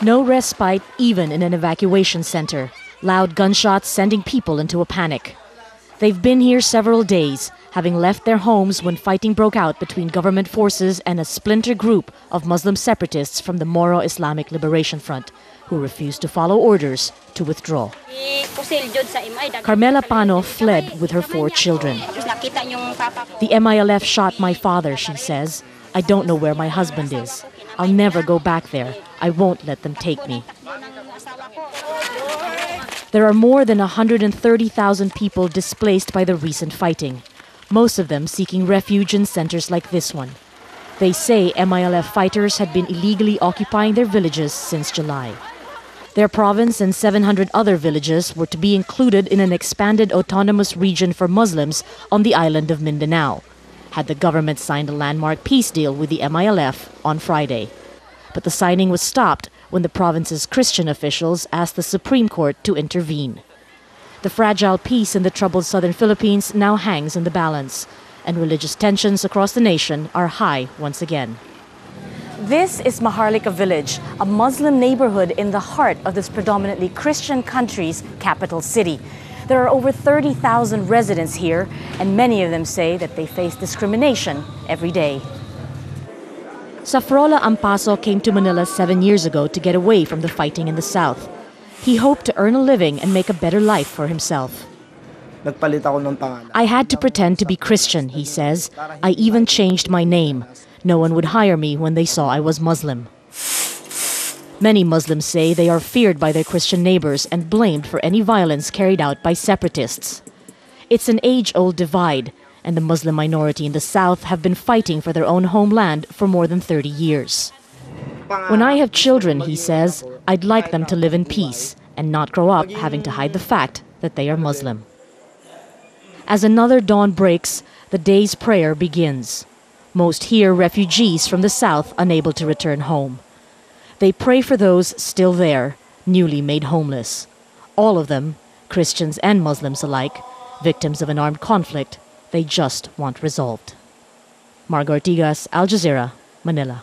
No respite even in an evacuation center. Loud gunshots sending people into a panic. They've been here several days, having left their homes when fighting broke out between government forces and a splinter group of Muslim separatists from the Moro Islamic Liberation Front, who refused to follow orders to withdraw. Carmela Pano fled with her 4 children. The MILF shot my father, she says. I don't know where my husband is. I'll never go back there. I won't let them take me. There are more than 130,000 people displaced by the recent fighting, most of them seeking refuge in centers like this one. They say MILF fighters had been illegally occupying their villages since July. Their province and 700 other villages were to be included in an expanded autonomous region for Muslims on the island of Mindanao, had the government signed a landmark peace deal with the MILF on Friday. But the signing was stopped when the province's Christian officials asked the Supreme Court to intervene. The fragile peace in the troubled southern Philippines now hangs in the balance, and religious tensions across the nation are high once again. This is Maharlika village, a Muslim neighborhood in the heart of this predominantly Christian country's capital city. There are over 30,000 residents here, and many of them say that they face discrimination every day. Safrola Ampaso came to Manila 7 years ago to get away from the fighting in the south. He hoped to earn a living and make a better life for himself. I had to pretend to be Christian, he says. I even changed my name. No one would hire me when they saw I was Muslim. Many Muslims say they are feared by their Christian neighbors and blamed for any violence carried out by separatists. It's an age-old divide, and the Muslim minority in the south have been fighting for their own homeland for more than 30 years. When I have children, he says, I'd like them to live in peace and not grow up having to hide the fact that they are Muslim. As another dawn breaks, the day's prayer begins. Most here refugees from the south unable to return home. They pray for those still there, newly made homeless. All of them, Christians and Muslims alike, victims of an armed conflict they just want resolved. Marga Ortigas, Al Jazeera, Manila.